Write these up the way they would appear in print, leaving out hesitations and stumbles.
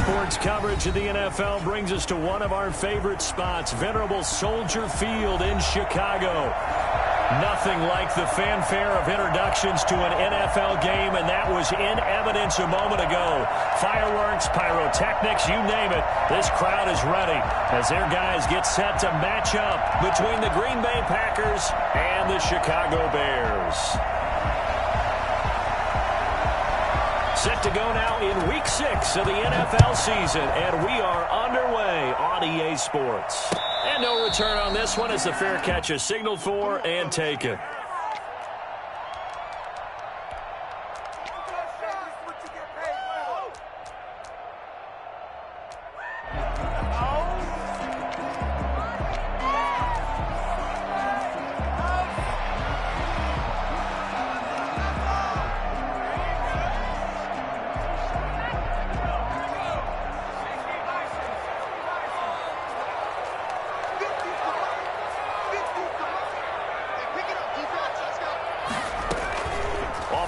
Sports coverage of the NFL brings us to one of our favorite spots, venerable Soldier Field in Chicago. Nothing like the fanfare of introductions to an NFL game, and that was in evidence a moment ago. Fireworks, pyrotechnics, you name it. This crowd is ready as their guys get set to match up between the Green Bay Packers and the Chicago Bears. Set to go now in Week 6 of the NFL season, and we are underway on EA Sports. And no return on this one as the fair catch is signaled for and taken.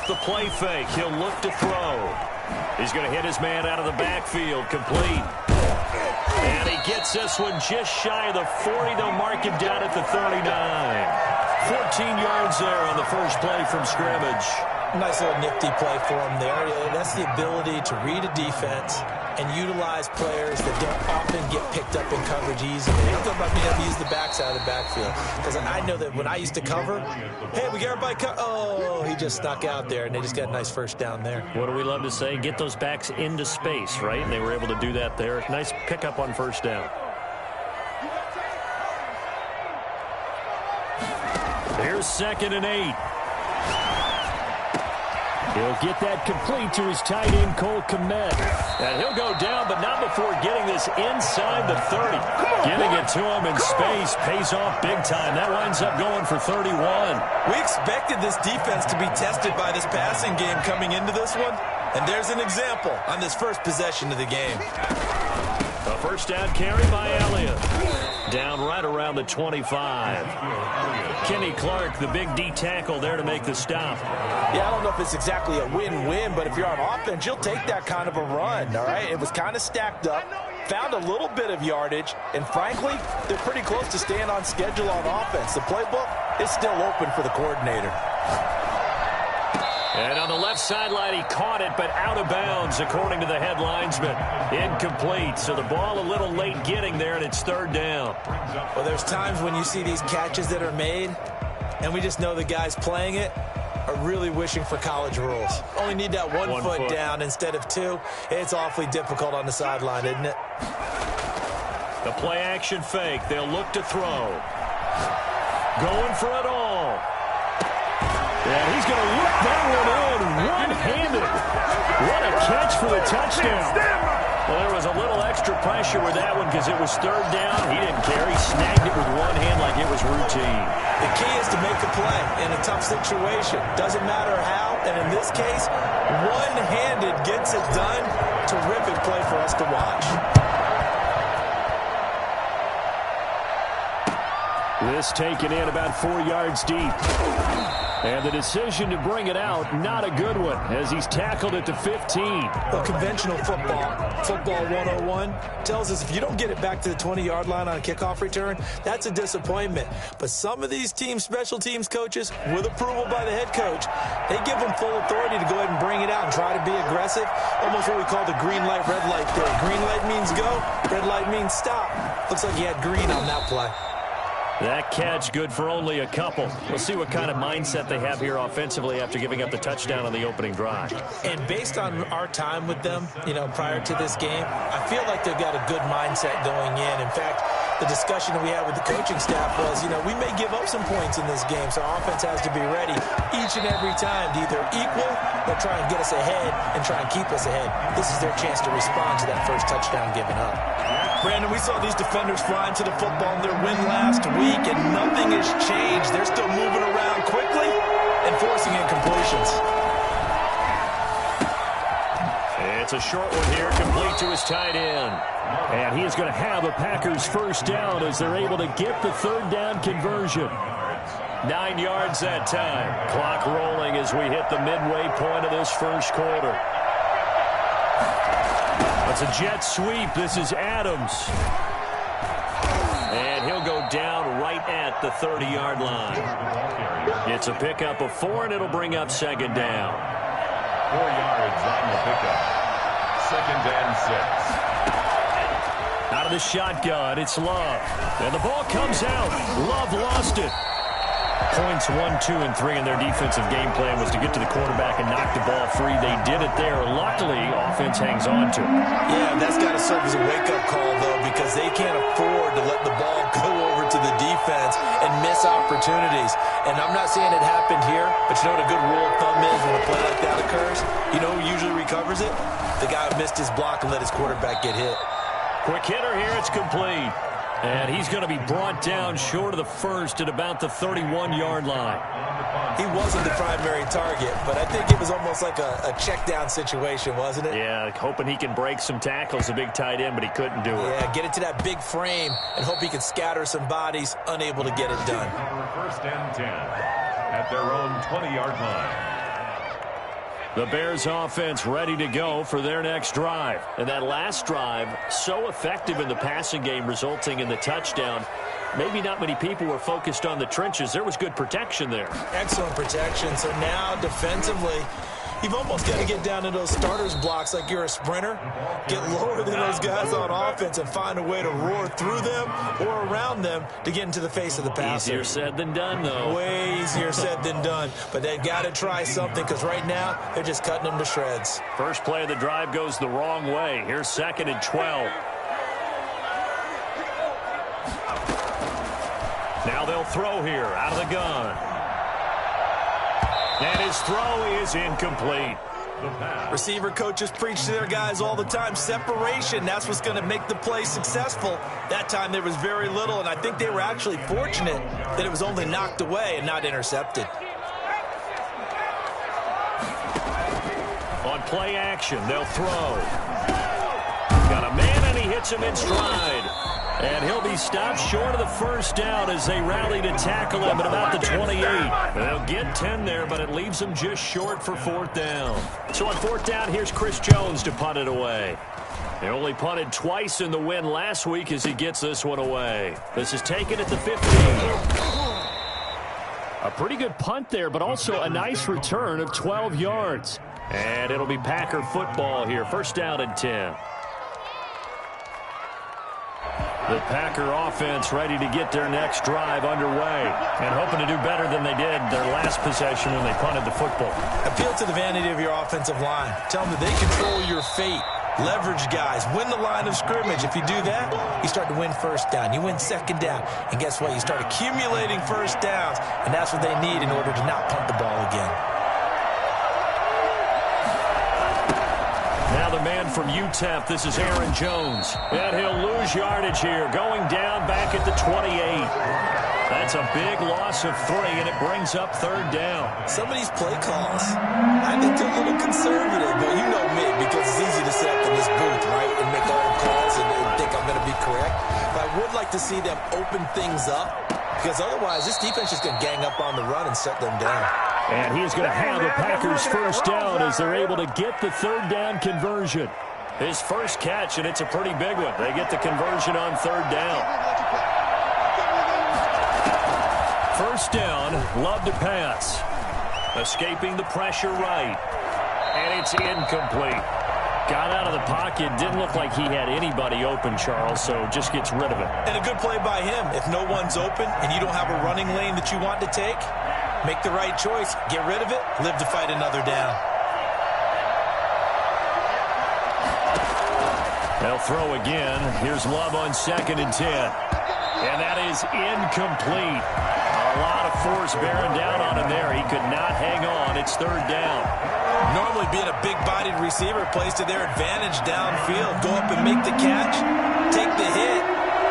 The play fake. He'll look to throw. He's going to hit his man out of the backfield. Complete. And he gets this one just shy of the 40. They'll mark him down at the 39. 14 yards there on the first play from scrimmage. Nice little nifty play for him there. That's the ability to read a defense and utilize players that don't often get picked up in coverage easily. I'm talking about being able to use the backside of the backfield. Because I know that when I used to cover, hey, we got everybody oh, he just snuck out there, and they just got a nice first down there. What do we love to say? Get those backs into space, right? And they were able to do that there. Nice pickup on first down. Here's 2nd and 8. He'll get that complete to his tight end, Cole Kmet. And he'll go down, but not before getting this inside the 30. Getting it to him in space pays off big time. That winds up going for 31. We expected this defense to be tested by this passing game coming into this one. And there's an example on this first possession of the game. A first down carry by Elliott. Down right around the 25. Kenny Clark, the big D tackle there to make the stop. Yeah, I don't know if it's exactly a win-win, but if you're on offense, you'll take that kind of a run, all right? It was kind of stacked up, found a little bit of yardage, and frankly, they're pretty close to staying on schedule on offense. The playbook is still open for the coordinator. And on the left sideline, he caught it, but out of bounds, according to the head linesman. Incomplete, so the ball a little late getting there, and it's 3rd down. Well, there's times when you see these catches that are made, and we just know the guys playing it are really wishing for college rules. Only need that one foot down instead of 2. It's awfully difficult on the sideline, isn't it? The play-action fake. They'll look to throw. Going for it all. And he's going to whip that one in one-handed. What a catch for the touchdown. Well, there was a little extra pressure with that one because it was 3rd down. He didn't care. He snagged it with one hand like it was routine. The key is to make a play in a tough situation. Doesn't matter how, and in this case, one-handed gets it done. Terrific play for us to watch. This taken in about 4 yards deep. And the decision to bring it out, not a good one, as he's tackled at the 15. Well, conventional football 101, tells us if you don't get it back to the 20-yard line on a kickoff return, that's a disappointment. But some of these special teams coaches, with approval by the head coach, they give them full authority to go ahead and bring it out and try to be aggressive. Almost what we call the green light, red light theory. Green light means go, red light means stop. Looks like he had green on that play. That catch good for only a couple. We'll see what kind of mindset they have here offensively after giving up the touchdown on the opening drive. And based on our time with them, prior to this game, I feel like they've got a good mindset going in. In fact, the discussion that we had with the coaching staff was, we may give up some points in this game, so our offense has to be ready each and every time to either equal or try and get us ahead and try and keep us ahead. This is their chance to respond to that first touchdown given up. Brandon, we saw these defenders flying to the football in their win last week, and nothing has changed. They're still moving around quickly and forcing incompletions. It's a short one here, complete to his tight end. And he is going to have a Packers first down as they're able to get the 3rd down conversion. 9 yards that time. Clock rolling as we hit the midway point of this first quarter. It's a jet sweep. This is Adams. And he'll go down right at the 30-yard line. It's a pickup of 4, and it'll bring up second down. 4 yards on the pickup. Second and 6. Out of the shotgun, it's Love. And the ball comes out. Love lost it. Points 1, 2, and 3 in their defensive game plan was to get to the quarterback and knock the ball free. They did it there. Luckily, offense hangs on to it. Yeah, that's got to serve as a wake-up call, though, because they can't afford to let the ball go over to the defense and miss opportunities. And I'm not saying it happened here, but you know what a good rule of thumb is when a play like that occurs? You know who usually recovers it? The guy who missed his block and let his quarterback get hit. Quick hitter here. It's complete. And he's going to be brought down short of the first at about the 31-yard line. He wasn't the primary target, but I think it was almost like a check-down situation, wasn't it? Yeah, hoping he can break some tackles, a big tight end, but he couldn't do it. Yeah, get it to that big frame and hope he can scatter some bodies, unable to get it done. First and 10 at their own 20-yard line. The Bears offense ready to go for their next drive. And that last drive, so effective in the passing game, resulting in the touchdown. Maybe not many people were focused on the trenches. There was good protection there. Excellent protection. So now defensively, you've almost got to get down to those starters blocks like you're a sprinter. Get lower than those guys on offense and find a way to roar through them or around them to get into the face of the passer. Easier said than done, though. Way easier said than done. But they've got to try something because right now they're just cutting them to shreds. First play of the drive goes the wrong way. Here's 2nd and 12. Now they'll throw here out of the gun. And his throw is incomplete. Receiver coaches preach to their guys all the time. Separation, that's what's going to make the play successful. That time there was very little, and I think they were actually fortunate that it was only knocked away and not intercepted. On play action, they'll throw. Got a man, and he hits him in stride. And he'll be stopped short of the first down as they rally to tackle him at about the 28. They'll get 10 there, but it leaves them just short for 4th down. So on 4th down, here's Chris Jones to punt it away. They only punted twice in the win last week as he gets this one away. This is taken at the 15. A pretty good punt there, but also a nice return of 12 yards. And it'll be Packer football here. 1st down and 10. The Packer offense ready to get their next drive underway and hoping to do better than they did their last possession when they punted the football. Appeal to the vanity of your offensive line. Tell them that they control your fate. Leverage guys. Win the line of scrimmage. If you do that, you start to win 1st down. You win 2nd down. And guess what? You start accumulating 1st downs, and that's what they need in order to not punt the ball again. Now the man from UTEP, this is Aaron Jones. And he'll lose yardage here, going down back at the 28. That's a big loss of 3, and it brings up 3rd down. Some of these play calls, I think they're a little conservative, but you know me, because it's easy to sit up in this booth, right, and make all the calls and think I'm going to be correct. But I would like to see them open things up, because otherwise this defense is going to gang up on the run and shut them down. And he's going to have the Packers 1st down as they're able to get the 3rd down conversion. His first catch, and it's a pretty big one. They get the conversion on 3rd down. 1st down, Love to pass. Escaping the pressure right. And it's incomplete. Got out of the pocket. Didn't look like he had anybody open, Charles, so just gets rid of it. And a good play by him. If no one's open and you don't have a running lane that you want to take, make the right choice. Get rid of it. Live to fight another down. They'll throw again. Here's Love on 2nd and 10. And that is incomplete. A lot of force bearing down on him there. He could not hang on. It's 3rd down. Normally being a big-bodied receiver plays to their advantage downfield. Go up and make the catch, take the hit,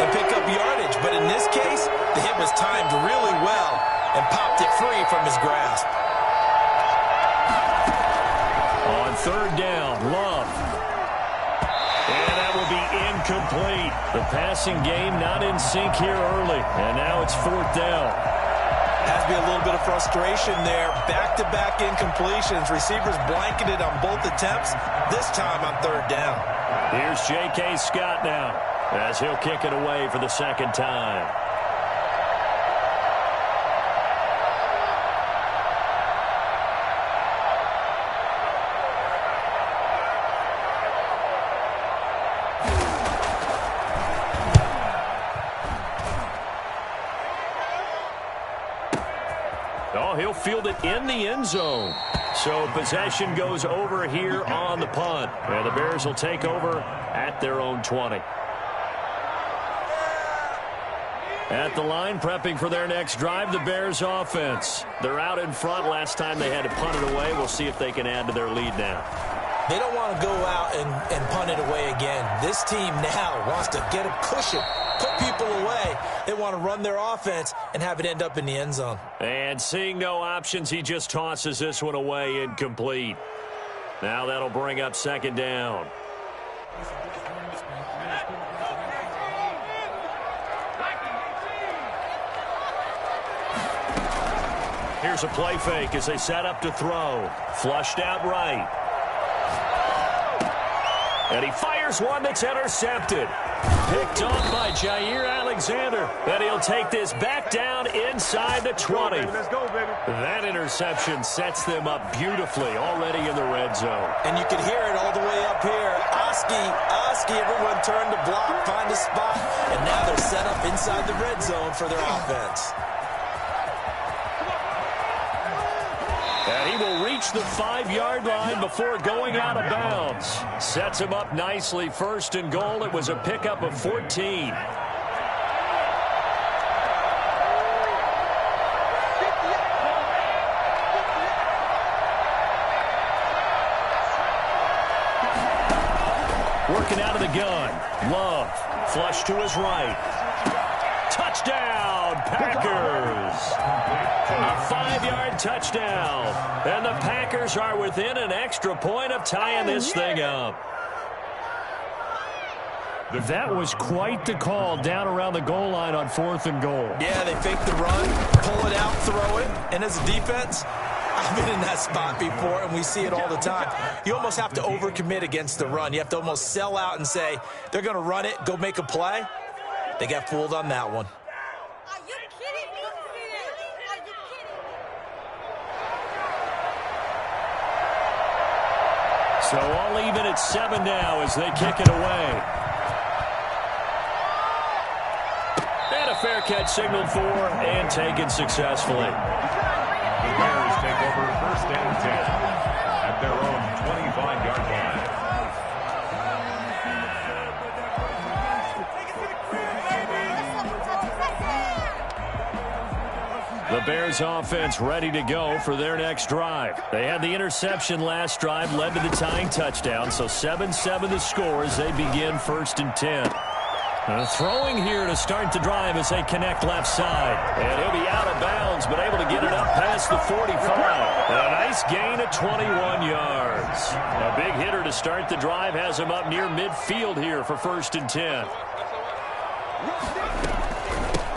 and pick up yardage. But in this case, the hit was timed really well and popped it free from his grasp. On 3rd down, Love. And that will be incomplete. The passing game not in sync here early. And now it's 4th down. Has to be a little bit of frustration there. Back-to-back incompletions. Receivers blanketed on both attempts, this time on third down. Here's J.K. Scott now as he'll kick it away for the second time. Oh, he'll field it in the end zone. So possession goes over here on the punt. And the Bears will take over at their own 20. At the line, prepping for their next drive, the Bears offense. They're out in front. Last time they had to punt it away. We'll see if they can add to their lead now. They don't want to go out and punt it away again. This team now wants to get a cushion, put people away. They want to run their offense and have it end up in the end zone. And seeing no options, he just tosses this one away incomplete. Now that'll bring up second down. Here's a play fake as they set up to throw. Flushed out right. And he fires one that's intercepted. Picked off by Jair Alexander. And he'll take this back down inside the 20. Let's go, baby. That interception sets them up beautifully already in the red zone. And you can hear it all the way up here. Oski, everyone turned to block, find a spot. And now they're set up inside the red zone for their offense. And he will reach the 5-yard line before going out of bounds. Sets him up nicely. First and goal. It was a pickup of 14. Working out of the gun. Love. Flush to his right. Touchdown, Packers. A 5-yard touchdown. And the Packers are within an extra point of tying this thing up. That was quite the call down around the goal line on 4th and goal. Yeah, they fake the run, pull it out, throw it. And as a defense, I've been in that spot before, and we see it all the time. You almost have to overcommit against the run. You have to almost sell out and say, they're going to run it, go make a play. They got fooled on that one. Are you kidding me? Are you kidding? So all even at 7 now as they kick it away. And a fair catch signaled for and taken successfully. The Bears take over first and 10 at their own 25-yard line. The Bears offense ready to go for their next drive. They had the interception last drive, led to the tying touchdown, so 7-7 the score as they begin first and 10. Throwing here to start the drive as they connect left side. And he'll be out of bounds, but able to get it up past the 45. A nice gain of 21 yards. A big hitter to start the drive has him up near midfield here for first and 10.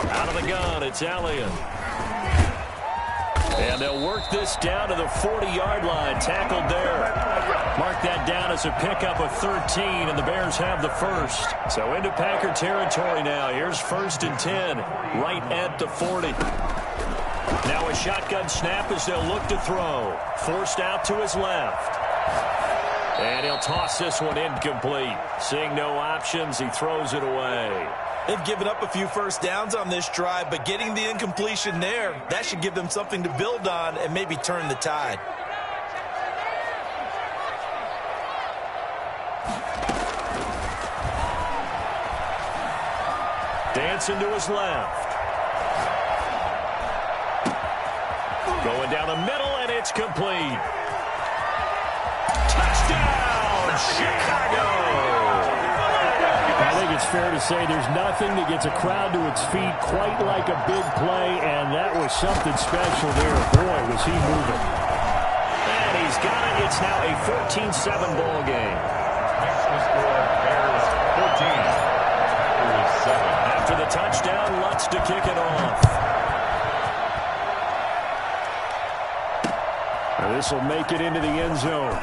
Out of the gun, it's Elliott. And they'll work this down to the 40-yard line. Tackled there. Mark that down as a pickup of 13, and the Bears have the first. So into Packer territory now. Here's first and 10, right at the 40. Now a shotgun snap as they'll look to throw. Forced out to his left. And he'll toss this one incomplete. Seeing no options, he throws it away. They've given up a few first downs on this drive, but getting the incompletion there, that should give them something to build on and maybe turn the tide. Dancing to his left. Going down the middle, and it's complete. Touchdown, Chicago! I think it's fair to say there's nothing that gets a crowd to its feet quite like a big play, and that was something special there. Boy, was he moving. And he's got it. It's now a 14-7 ball game. Makes the score Bears 14-7. After the touchdown, Lutz to kick it off. This will make it into the end zone.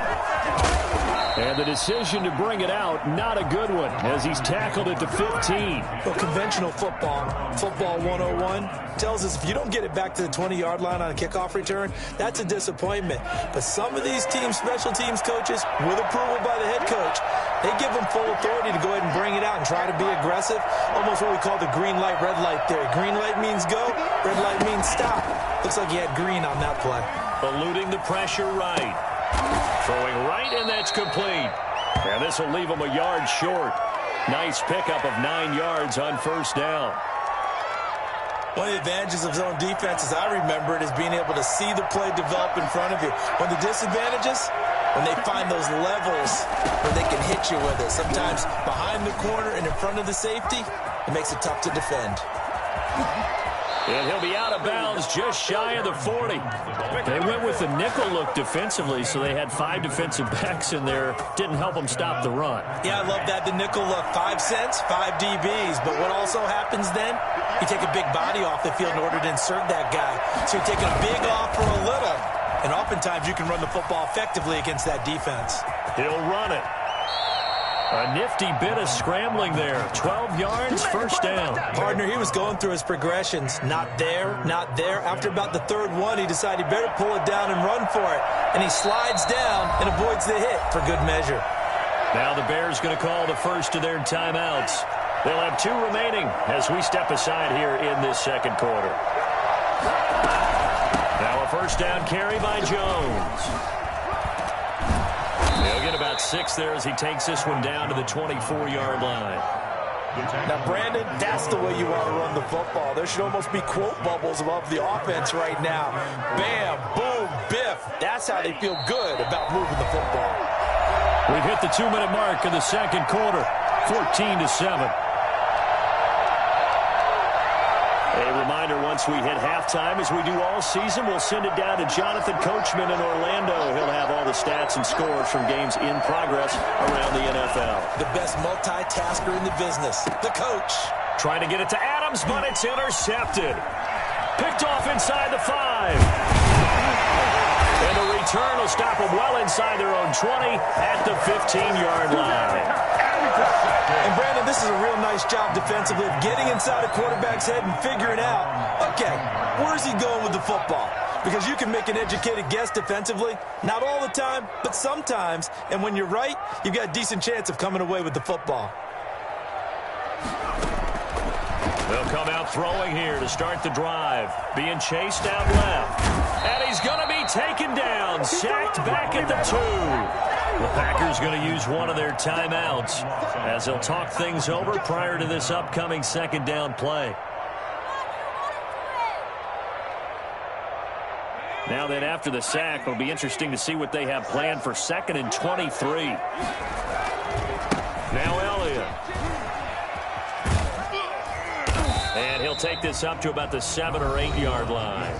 And the decision to bring it out, not a good one, as he's tackled at the 15. Well, conventional football 101, tells us if you don't get it back to the 20-yard line on a kickoff return, that's a disappointment. But some of these special teams coaches, with approval by the head coach, they give them full authority to go ahead and bring it out and try to be aggressive, almost what we call the green light, red light theory. Green light means go, red light means stop. Looks like he had green on that play. Eluding the pressure right. Throwing right, and that's complete. And this will leave him a yard short. Nice pickup of 9 yards on first down. One of the advantages of zone defense, as I remember it, is being able to see the play develop in front of you. One of the disadvantages, when they find those levels where they can hit you with it. Sometimes behind the corner and in front of the safety, it makes it tough to defend. And he'll be out of bounds just shy of the 40. They went with the nickel look defensively, so they had 5 defensive backs in there. Didn't help them stop the run. Yeah, I love that, the nickel look. 5 cents, 5 DBs. But what also happens then, you take a big body off the field in order to insert that guy. So you're taking a big off for a little. And oftentimes you can run the football effectively against that defense. He'll run it. A nifty bit of scrambling there. 12 yards, first down. Partner, he was going through his progressions. Not there, not there. After about the third one, he decided he better pull it down and run for it. And he slides down and avoids the hit for good measure. Now the Bears going to call the first of their timeouts. They'll have 2 remaining as we step aside here in this second quarter. Now a first down carry by Jones. He'll get about 6 there as he takes this one down to the 24-yard line. Now, Brandon, that's the way you want to run the football. There should almost be quote bubbles above the offense right now. Bam, boom, biff. That's how they feel good about moving the football. We've hit the 2-minute mark of the second quarter, 14-7. A reminder, once we hit halftime, as we do all season, we'll send it down to Jonathan Coachman in Orlando. He'll have all the stats and scores from games in progress around the NFL. The best multitasker in the business, the coach. Trying to get it to Adams, but it's intercepted. Picked off inside the 5. And the return will stop them well inside their own 20 at the 15-yard line. And, Brandon, this is a real nice job defensively of getting inside a quarterback's head and figuring out, okay, where's he going with the football? Because you can make an educated guess defensively. Not all the time, but sometimes. And when you're right, you've got a decent chance of coming away with the football. They'll come out throwing here to start the drive. Being chased out left. And he's going to be taken down. Sacked back at the 2. The Packers going to use one of their timeouts as they'll talk things over prior to this upcoming second down play. Now then, after the sack, it'll be interesting to see what they have planned for 2nd and 23. Now Elliott. And he'll take this up to about the 7 or 8 yard line.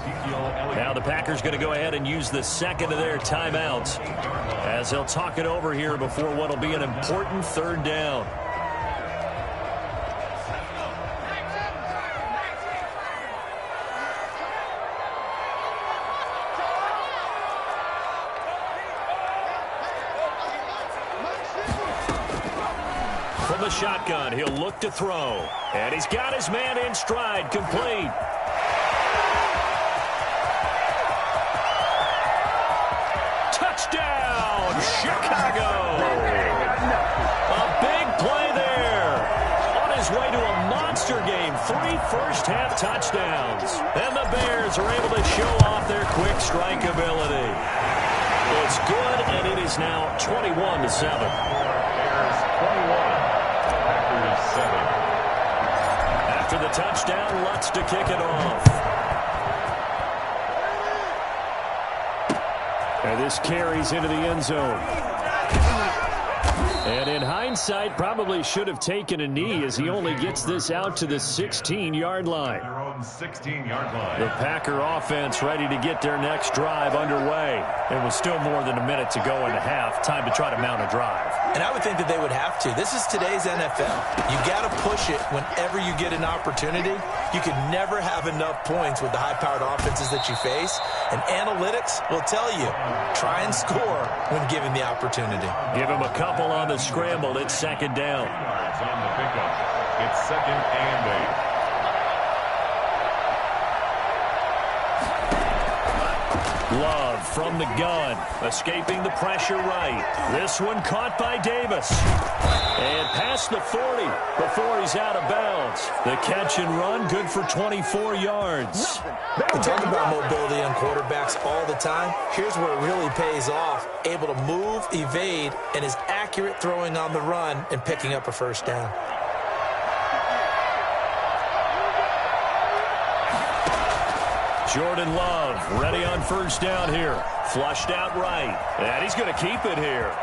Now the Packers going to go ahead and use the second of their timeouts as they'll talk it over here before what will be an important 3rd down. From the shotgun, he'll look to throw. And he's got his man in stride, complete. Touchdown, Chicago. A big play there. On his way to a monster game, 3 first-half touchdowns. And the Bears are able to show off their quick strike ability. It's good, and it is now 21-7. Bears 21. Packers 7. After the touchdown, Lutz to kick it off. And this carries into the end zone. And in hindsight, probably should have taken a knee as he only gets this out to the 16-yard line. 16-yard line. The Packer offense ready to get their next drive underway. It was still more than a minute to go into half. Time to try to mount a drive. And I would think that they would have to. This is today's NFL. You got to push it whenever you get an opportunity. You can never have enough points with the high-powered offenses that you face. And analytics will tell you, try and score when given the opportunity. Give him a couple on the scramble. It's second down. Yards on the pickup. It's 2nd and 8. Love from the gun, escaping the pressure right. This one caught by Davis. And past the 40 before he's out of bounds. The catch and run, good for 24 yards. We talk about mobility on quarterbacks all the time. Here's where it really pays off. Able to move, evade, and is accurate throwing on the run and picking up a first down. Jordan Love ready on first down here. Flushed out right. And he's going to keep it here.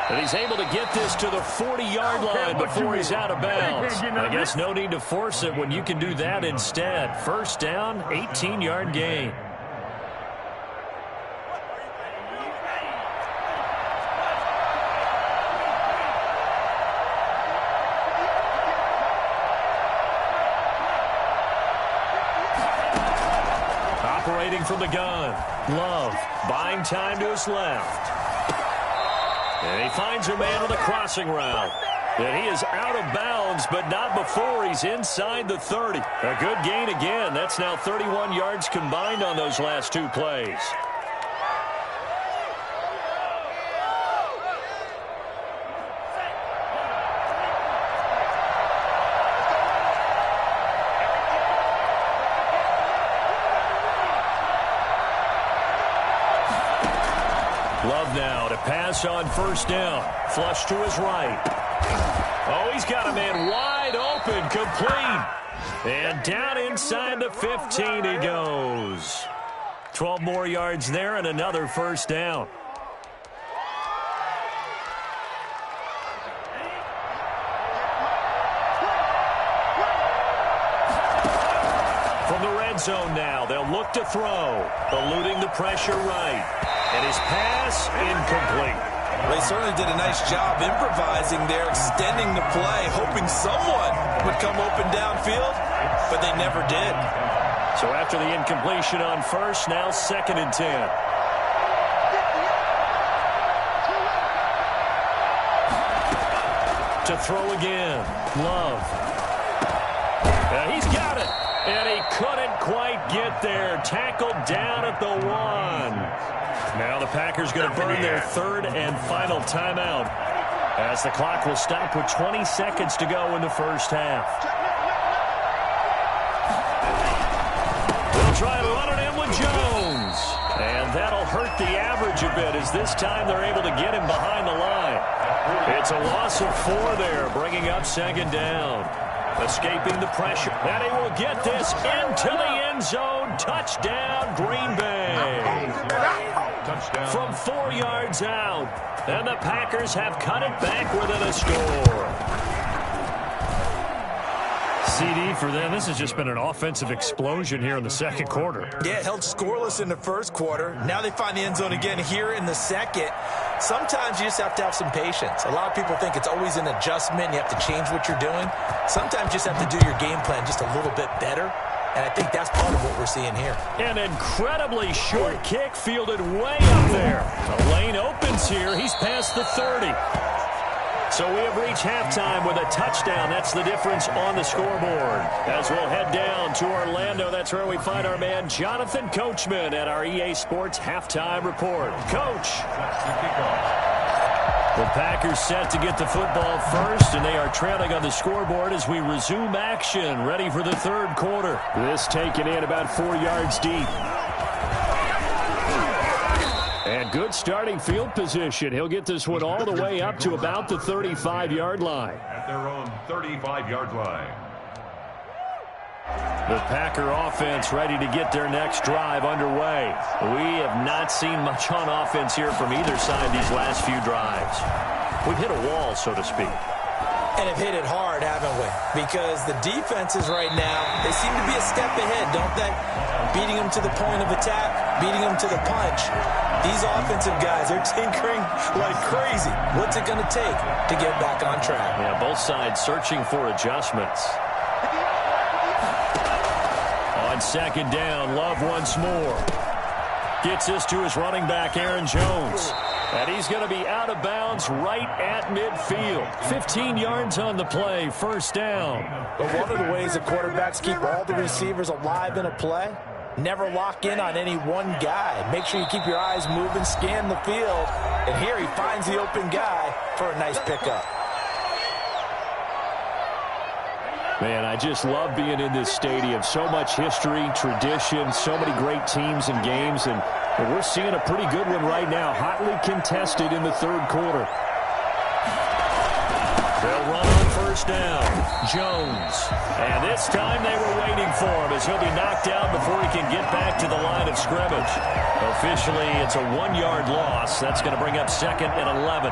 And he's able to get this to the 40-yard line before he's out of bounds. I guess no need to force it when you can do that instead. First down, 18-yard gain. Operating from the gun. Love buying time to his left. And he finds a man on the crossing route. And he is out of bounds, but not before he's inside the 30. A good gain again. That's now 31 yards combined on those last two plays. Love now to pass on first down. Flush to his right. Oh, he's got a man wide open, complete. And down inside the 15 he goes. 12 more yards there and another first down. From the red zone now, they'll look to throw. Eluding the pressure right. And his pass incomplete. They certainly did a nice job improvising there, extending the play, hoping someone would come open downfield, but they never did. So after the incompletion on first, now 2nd and 10. To throw again. Love. He's got it. And he couldn't quite get there. Tackled down at the 1. Now the Packers going to burn their 3rd and final timeout as the clock will stop with 20 seconds to go in the first half. They'll try and run it in with Jones. And that'll hurt the average a bit as this time they're able to get him behind the line. It's a loss of 4 there, bringing up 2nd down. Escaping the pressure. And he will get this into the end zone. Touchdown, Green Bay. Touchdown. From 4 yards out. And the Packers have cut it back within a score. CD for them. This has just been an offensive explosion here in the second quarter. Yeah, held scoreless in the first quarter. Now they find the end zone again here in the second. Sometimes you just have to have some patience. A lot of people think it's always an adjustment. You have to change what you're doing. Sometimes you just have to do your game plan just a little bit better. And I think that's part of what we're seeing here. An incredibly short kick fielded way up there. The lane opens here. He's past the 30. So we have reached halftime with a touchdown. That's the difference on the scoreboard. As we'll head down to Orlando, that's where we find our man Jonathan Coachman at our EA Sports Halftime Report. Coach. The Packers set to get the football first, and they are trailing on the scoreboard as we resume action, ready for the 3rd quarter. This taken in about 4 yards deep. And good starting field position. He'll get this one all the way up to about the 35-yard line. At their own 35-yard line. The Packer offense ready to get their next drive underway. We have not seen much on offense here from either side these last few drives. We've hit a wall, so to speak. And have hit it hard, haven't we? Because the defenses right now, they seem to be a step ahead, don't they? Beating them to the point of attack, beating them to the punch. These offensive guys, they're tinkering like crazy. What's it going to take to get back on track? Yeah, both sides searching for adjustments. On second down, Love once more. Gets this to his running back, Aaron Jones. And he's going to be out of bounds right at midfield. 15 yards on the play, first down. But one of the ways the quarterbacks keep all the receivers alive in a play, never lock in on any one guy. Make sure you keep your eyes moving, scan the field. And here he finds the open guy for a nice pickup. Man, I just love being in this stadium. So much history, tradition, so many great teams and games, and we're seeing a pretty good one right now, hotly contested in the third quarter. They'll run on first down. Jones. And this time they were waiting for him as he'll be knocked out before he can get back to the line of scrimmage. Officially, it's a 1-yard loss. That's going to bring up second and 11.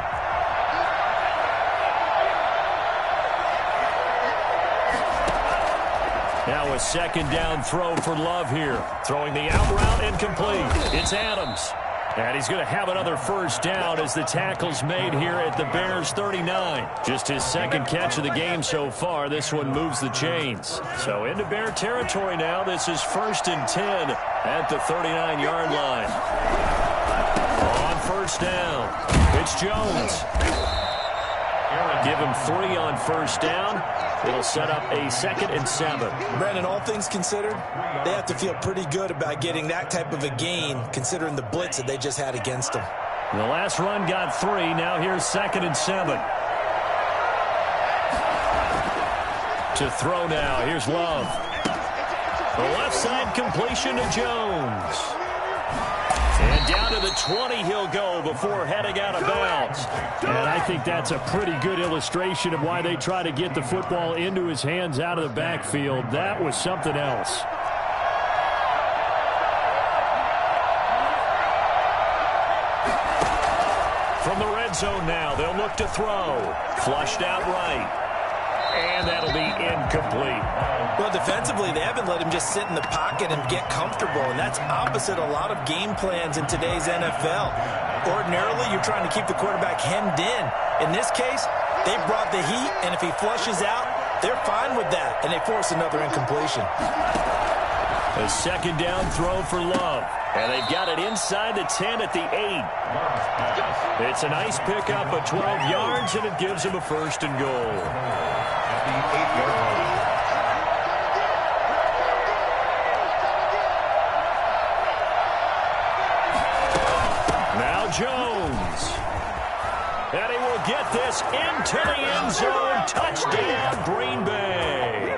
Now a second down throw for Love here. Throwing the out route incomplete. It's Adams. And he's going to have another first down as the tackle's made here at the Bears 39. Just his second catch of the game so far. This one moves the chains. So into Bear territory now. This is 1st and 10 at the 39-yard line. On first down, it's Jones. Give him 3 on first down. It'll set up a 2nd and 7. Brandon, all things considered, they have to feel pretty good about getting that type of a gain, considering the blitz that they just had against them. The last run got 3. Now here's 2nd and 7. To throw now. Here's Love. The left side completion to Jones. And down to the 20 he'll go before heading out of bounds. And I think that's a pretty good illustration of why they try to get the football into his hands out of the backfield. That was something else. From the red zone now, they'll look to throw. Flushed out right. And that'll be incomplete. Well, defensively, they haven't let him just sit in the pocket and get comfortable, and that's opposite a lot of game plans in today's NFL. Ordinarily, you're trying to keep the quarterback hemmed in. In this case, they brought the heat, and if he flushes out, they're fine with that, and they force another incompletion. A second down throw for Love. And they've got it inside the 10 at the 8. It's a nice pickup of 12 yards, and it gives him a 1st and goal. At the 8-yard line. Now Jones. And he will get this into the end zone. Touchdown, Green Bay.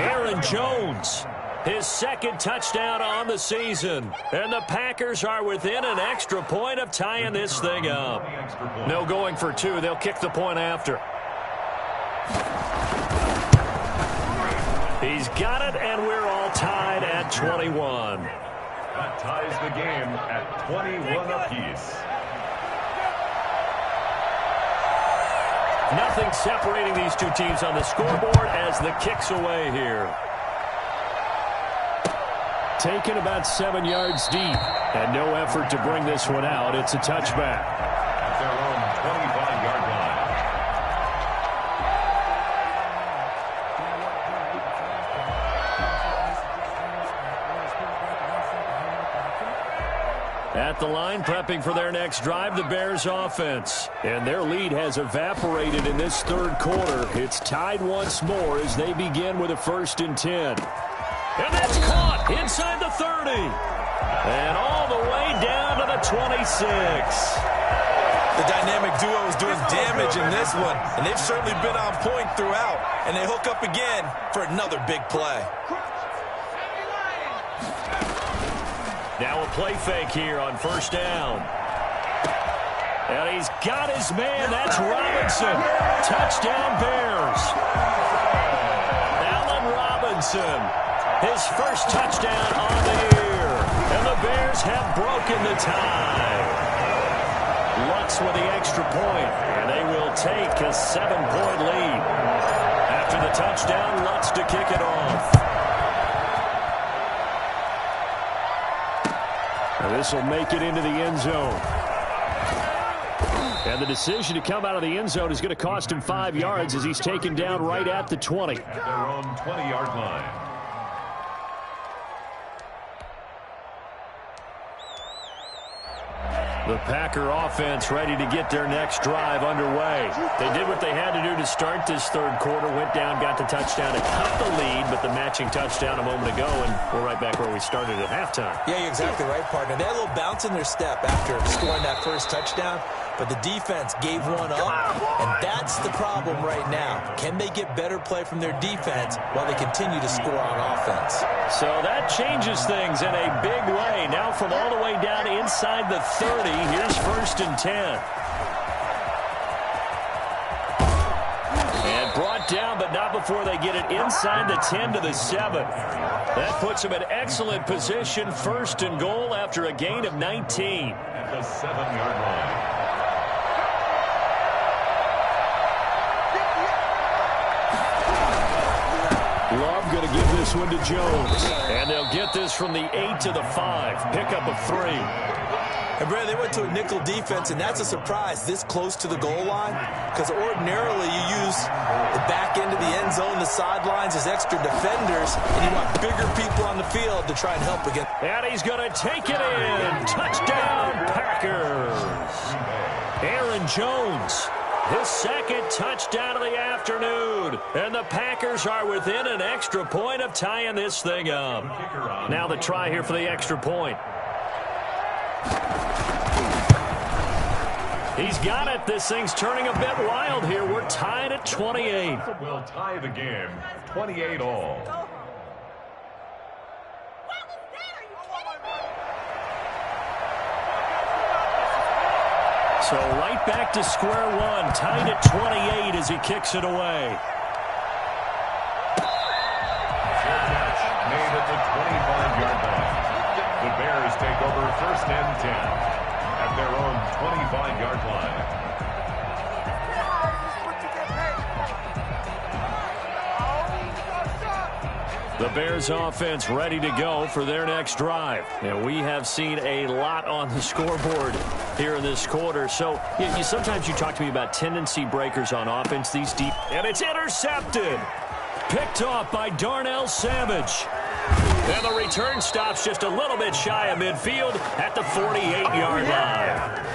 Aaron Jones. His 2nd touchdown on the season. And the Packers are within an extra point of tying this thing up. No going for 2. They'll kick the point after. He's got it, and we're all tied at 21. That ties the game at 21 apiece. Nothing separating these two teams on the scoreboard as the kick's away here. Taken about 7 yards deep, and no effort to bring this one out. It's a touchback. At their own 25-yard line. At the line, prepping for their next drive, the Bears offense. And their lead has evaporated in this third quarter. It's tied once more as they begin with a 1st and 10. And that's caught inside the 30. And all the way down to the 26. The dynamic duo is doing damage in this one, and they've certainly been on point throughout. And they hook up again for another big play. Now a play fake here on first down. And he's got his man. That's Robinson. Touchdown, Bears. Allen Robinson. His first touchdown on the year. And the Bears have broken the tie. connects with the extra point, and they will take a 7-point lead. After the touchdown, Lutz to kick it off. And this will make it into the end zone. And the decision to come out of the end zone is going to cost him 5 yards as he's taken down right at the 20. At their own 20-yard line. The Packer offense ready to get their next drive underway. They did what they had to do to start this third quarter, went down, got the touchdown to cut the lead, but the matching touchdown a moment ago, and we're right back where we started at halftime. Yeah, you're exactly right, partner. They had a little bounce in their step after scoring that first touchdown, but the defense gave one up, and that's the problem right now. Can they get better play from their defense while they continue to score on offense? So that changes things in a big way. Now from all the way down inside the 30, here's 1st and 10. And brought down, but not before they get it inside the 10 to the 7. That puts them in excellent position, 1st and goal after a gain of 19. At the 7-yard line. Love going to give this one to Jones. And they'll get this from the 8 to the 5. Pickup of 3. And, Brad, they went to a nickel defense, and that's a surprise this close to the goal line, because ordinarily you use the back end of the end zone, the sidelines as extra defenders, and you want bigger people on the field to try and help again. And he's going to take it in. Touchdown, Packers. Aaron Jones, his second touchdown of the afternoon. And the Packers are within an extra point of tying this thing up. Now the try here for the extra point. He's got it. This thing's turning a bit wild here. We're tied at 28. We'll tie the game, 28 all. So right back to square one, tied at 28 as he kicks it away. Made at the 25-yard line. The Bears take over 1st and 10 at their own 25-yard line. The Bears offense ready to go for their next drive. And we have seen a lot on the scoreboard here in this quarter. So sometimes you talk to me about tendency breakers on offense, these deep. And it's intercepted. Picked off by Darnell Savage. And the return stops just a little bit shy of midfield at the 48-yard line.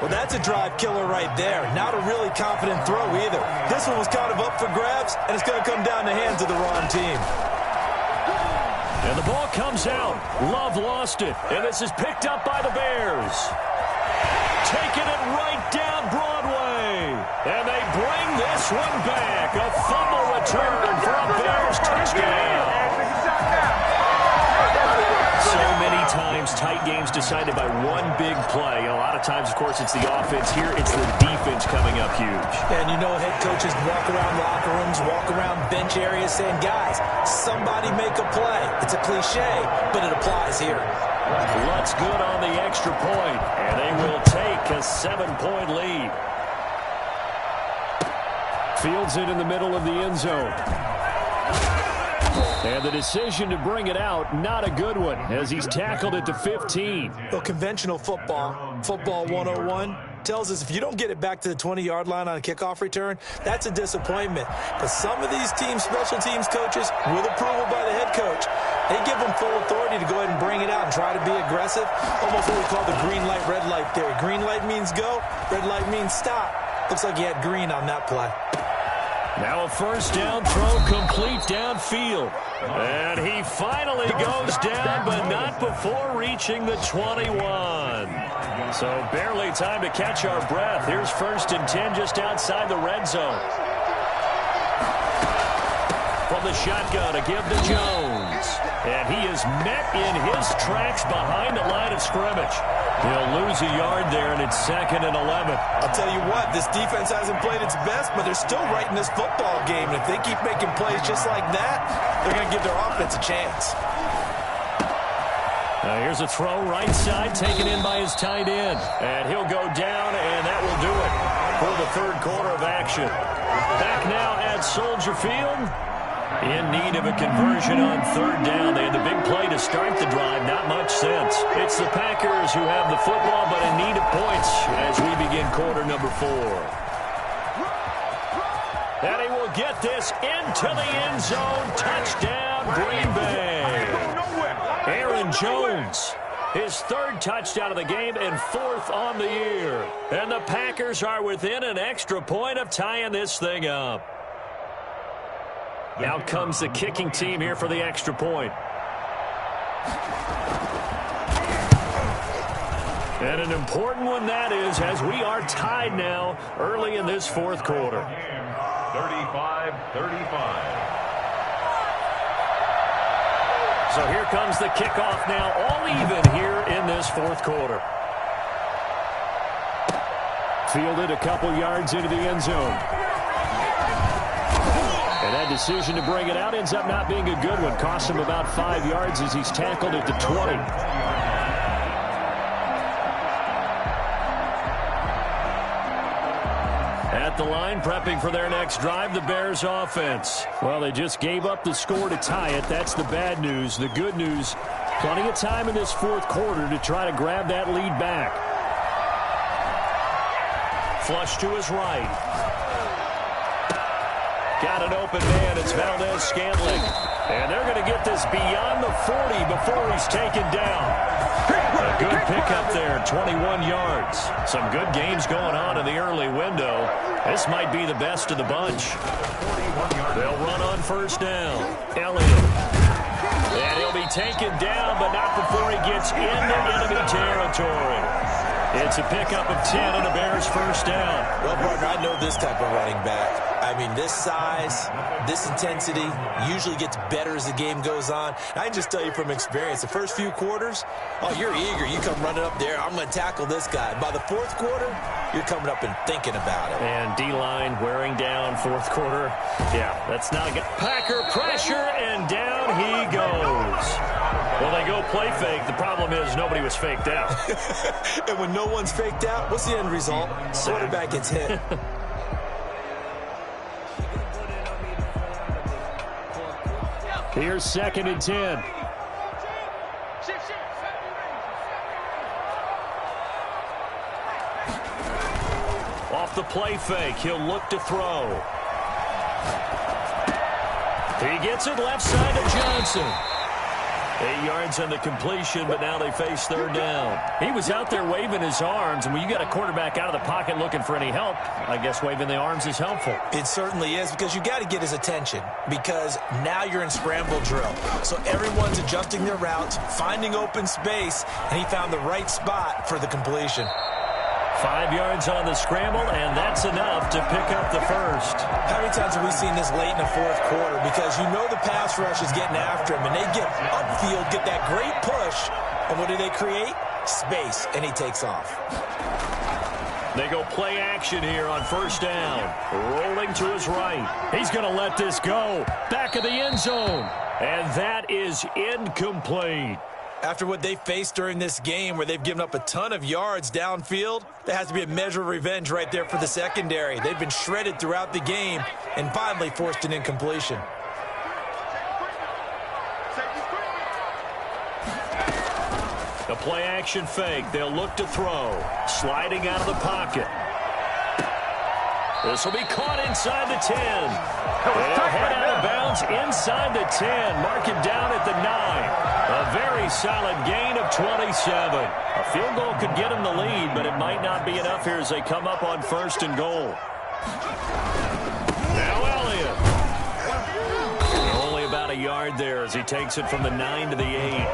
Well, that's a drive killer right there. Not a really confident throw either. This one was kind of up for grabs, and it's going to come down the hands of the wrong team. And the ball comes out. Love lost it, and this is picked up by the Bears. Taking it right down Broadway. And they bring this one back. A fumble return for a Bears touchdown. So many times, tight games decided by one big play. A lot of times, of course, it's the offense. Here, it's the defense coming up huge. And you know head coaches walk around locker rooms, walk around bench areas saying, guys, somebody make a play. It's a cliche, but it applies here. Lutz good on the extra point, and they will take a 7-point lead. Fields it in the middle of the end zone. And the decision to bring it out, not a good one, as he's tackled at the 15. Well, conventional football 101, tells us if you don't get it back to the 20-yard line on a kickoff return, that's a disappointment. But some of these special teams coaches, with approval by the head coach, they give them full authority to go ahead and bring it out and try to be aggressive. Almost what we call the green light, red light theory. Green light means go, red light means stop. Looks like he had green on that play. Now a first down throw complete downfield. And he finally goes down, but not before reaching the 21. So barely time to catch our breath. Here's 1st and 10 just outside the red zone. From the shotgun, a give to Jones. And he is met in his tracks behind the line of scrimmage. He'll lose a yard there, and it's 2nd and 11. I'll tell you what, this defense hasn't played its best, but they're still right in this football game. And if they keep making plays just like that, they're going to give their offense a chance. Here's a throw right side taken in by his tight end. And he'll go down, and that will do it for the third quarter of action. Back now at Soldier Field. In need of a conversion on third down. They had the big play to start the drive. Not much sense. It's the Packers who have the football, but in need of points as we begin quarter number 4. And he will get this into the end zone. Touchdown, Green Bay. Aaron Jones, his third touchdown of the game and fourth on the year. And the Packers are within an extra point of tying this thing up. Out comes the kicking team here for the extra point. And an important one that is, as we are tied now early in this fourth quarter. 35-35. So here comes the kickoff now, all even here in this fourth quarter. Fielded a couple yards into the end zone. And that decision to bring it out ends up not being a good one. Cost him about 5 yards as he's tackled at the 20. At the line, prepping for their next drive, the Bears offense. Well, they just gave up the score to tie it. That's the bad news. The good news, plenty of time in this fourth quarter to try to grab that lead back. Flush to his right. Got an open man. It's Valdez-Scantling. And they're going to get this beyond the 40 before he's taken down. A good pickup there, 21 yards. Some good games going on in the early window. This might be the best of the bunch. They'll run on first down. Elliott. And he'll be taken down, but not before he gets into enemy territory. It's a pickup of 10 and a Bears first down. Well, partner, I know this type of running back. I mean, this size, this intensity usually gets better as the game goes on. I can just tell you from experience, the first few quarters, oh, you're eager. You come running up there, I'm going to tackle this guy. By the fourth quarter, you're coming up and thinking about it. And D-line wearing down fourth quarter. Yeah, that's not a good. Packer pressure, and down he goes. Well, they go play fake. The problem is nobody was faked out. And when no one's faked out, what's the end result? Quarterback gets hit. Here's 2nd and 10. Off the play fake, he'll look to throw. He gets it left side to Johnson. 8 yards on the completion, but now they face third down. He was out there waving his arms, and when you got a quarterback out of the pocket looking for any help, I guess waving the arms is helpful. It certainly is, because you got to get his attention, because now you're in scramble drill. So everyone's adjusting their routes, finding open space, and he found the right spot for the completion. 5 yards on the scramble, and that's enough to pick up the first. How many times have we seen this late in the fourth quarter? Because you know the pass rush is getting after him, and they get upfield, get that great push, and what do they create? Space, and he takes off. They go play action here on first down. Rolling to his right. He's going to let this go. Back of the end zone. And that is incomplete. After what they faced during this game where they've given up a ton of yards downfield, there has to be a measure of revenge right there for the secondary. They've been shredded throughout the game and finally forced an incompletion. The play action fake. They'll look to throw. Sliding out of the pocket. This will be caught inside the 10. They'll head out of bounds inside the 10. Mark him down at the 9. A very solid gain of 27. A field goal could get him the lead, but it might not be enough here as they come up on first and goal. Now Elliott. Only about a yard there as he takes it from the 9 to the 8.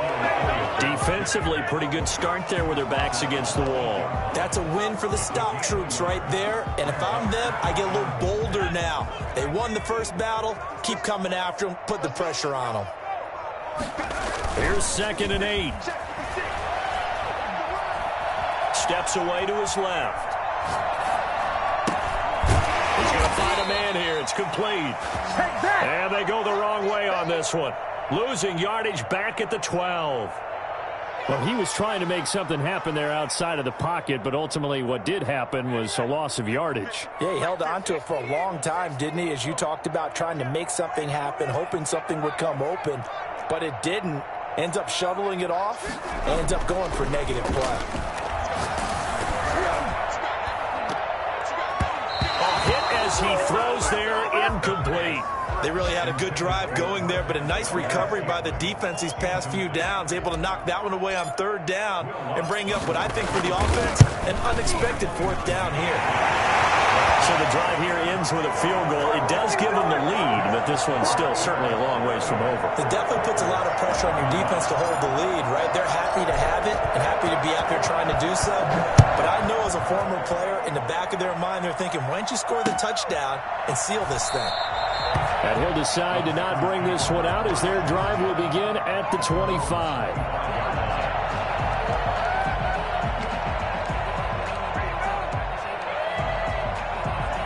Defensively, pretty good start there with their backs against the wall. That's a win for the stop troops right there. And if I'm them, I get a little bolder now. They won the first battle. Keep coming after them. Put the pressure on them. Here's 2nd and 8. Steps away to his left. He's going to find a man here. It's complete. And they go the wrong way on this one. Losing yardage back at the 12. Well, he was trying to make something happen there outside of the pocket, but ultimately what did happen was a loss of yardage. Yeah, he held on to it for a long time, didn't he? As you talked about, trying to make something happen, hoping something would come open, but it didn't. Ends up shoveling it off, ends up going for negative play. A hit as he throws there, incomplete. They really had a good drive going there, but a nice recovery by the defense these past few downs, able to knock that one away on third down and bring up what I think for the offense, an unexpected fourth down here. So the drive here ends with a field goal. It does give them the lead, but this one's still certainly a long ways from over. It definitely puts a lot of pressure on your defense to hold the lead, right? They're happy to have it and happy to be out there trying to do so. But I know as a former player, in the back of their mind, they're thinking, why don't you score the touchdown and seal this thing? And he'll decide to not bring this one out as their drive will begin at the 25.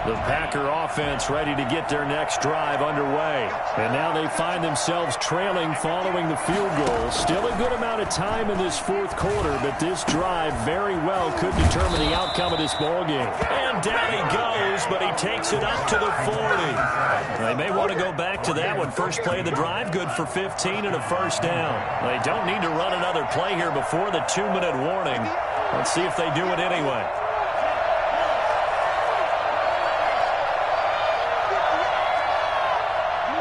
The Packer offense ready to get their next drive underway. And now they find themselves trailing following the field goal. Still a good amount of time in this fourth quarter, but this drive very well could determine the outcome of this ballgame. And down he goes, but he takes it up to the 40. They may want to go back to that one. First play of the drive, good for 15 and a first down. They don't need to run another play here before the 2-minute warning. Let's see if they do it anyway.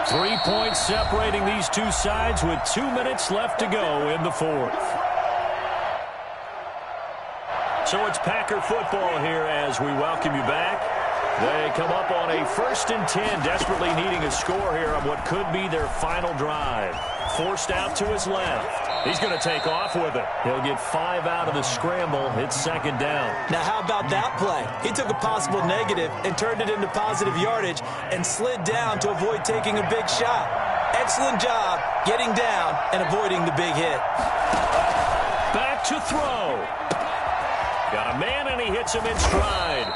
Three points separating these two sides with 2 minutes left to go in the fourth. So it's Packer football here as we welcome you back. They come up on a 1st and 10, desperately needing a score here on what could be their final drive. Forced out to his left. He's going to take off with it. He'll get 5 out of the scramble. It's 2nd down. Now, how about that play? He took a possible negative and turned it into positive yardage and slid down to avoid taking a big shot. Excellent job getting down and avoiding the big hit. Back to throw. Got a man, and he hits him in stride.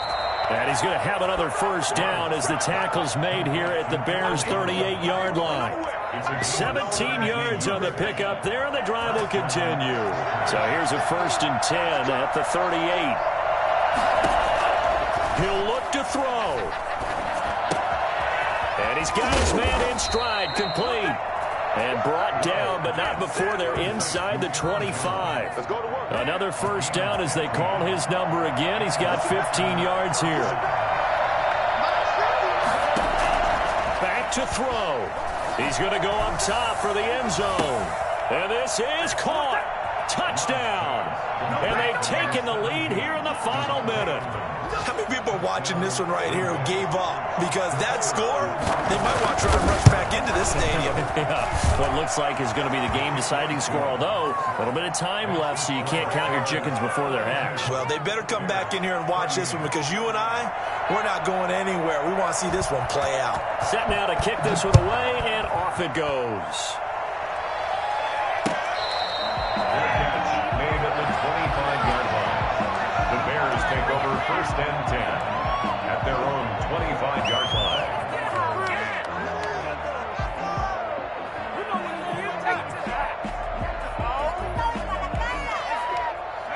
And he's going to have another first down as the tackle's made here at the Bears' 38-yard line. 17 yards on the pickup there, and the drive will continue. So here's a 1st and 10 at the 38. He'll look to throw. And he's got his man in stride, complete. And brought down, but not before they're inside the 25. Let's go to work. Another first down as they call his number again. He's got 15 yards here. Back to throw. He's going to go up top for the end zone. And this is caught. Touchdown. And they've taken the lead here in the final minute. How many people are watching this one right here who gave up? Because that score, they might want to try to rush back into this stadium. Yeah, what looks like is going to be the game-deciding score, although a little bit of time left, so you can't count your chickens before they're hatched. Well, they better come back in here and watch this one because you and I, we're not going anywhere. We want to see this one play out. Set now to kick this one away, and off it goes. Made at the 25-yard line. The Bears take over 1st and 10 at their own 25-yard line.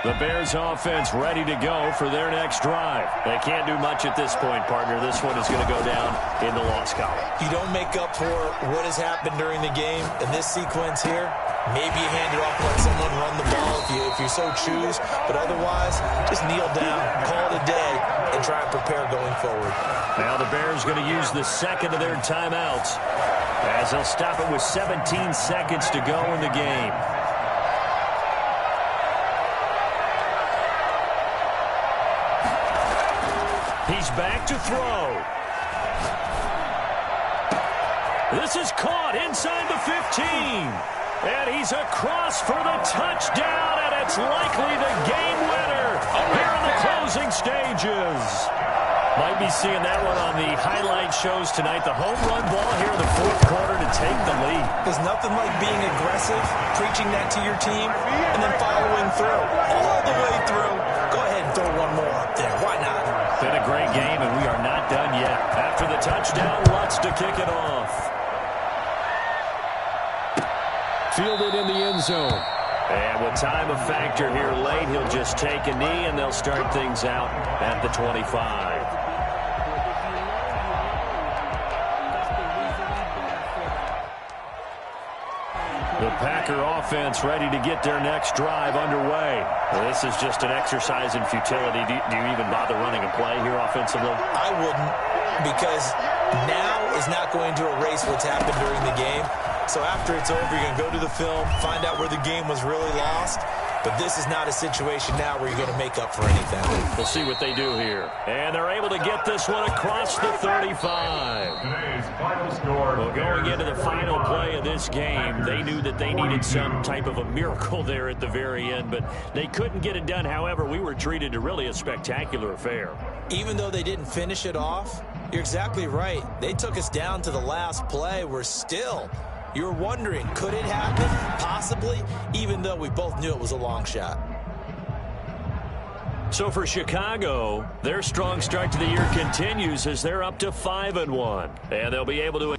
The Bears offense ready to go for their next drive. They can't do much at this point, partner. This one is going to go down in the loss column. You don't make up for what has happened during the game in this sequence here. Maybe you hand it off, let someone run the ball if you so choose. But otherwise, just kneel down, call it a day, and try and prepare going forward. Now the Bears going to use the second of their timeouts as they'll stop it with 17 seconds to go in the game. He's back to throw. This is caught inside the 15. And he's across for the touchdown, and it's likely the game winner here in the closing stages. Might be seeing that one on the highlight shows tonight. The home run ball here in the fourth quarter to take the lead. There's nothing like being aggressive, preaching that to your team, and then following through. All the way through. Go ahead and throw one more up there. Why not? Been a great game, and we are not done yet. After the touchdown, Lutz to kick it off. Fielded in the end zone. And with time a factor here late, he'll just take a knee, and they'll start things out at the 25. The Packer offense ready to get their next drive underway. This is just an exercise in futility. Do you even bother running a play here offensively? I wouldn't, because now is not going to erase what's happened during the game. So after it's over, you're going to go to the film, find out where the game was really lost. But this is not a situation now where you're going to make up for anything. We'll see what they do here. And they're able to get this one across the 35. Today's final score. Well, going into the final play of this game, they knew that they needed some type of a miracle there at the very end, but they couldn't get it done. However, we were treated to really a spectacular affair. Even though they didn't finish it off, you're exactly right. They took us down to the last play. We're still... You're wondering, could it happen? Possibly, even though we both knew it was a long shot. So for Chicago, their strong start to the year continues as they're up to 5-1. And they'll be able to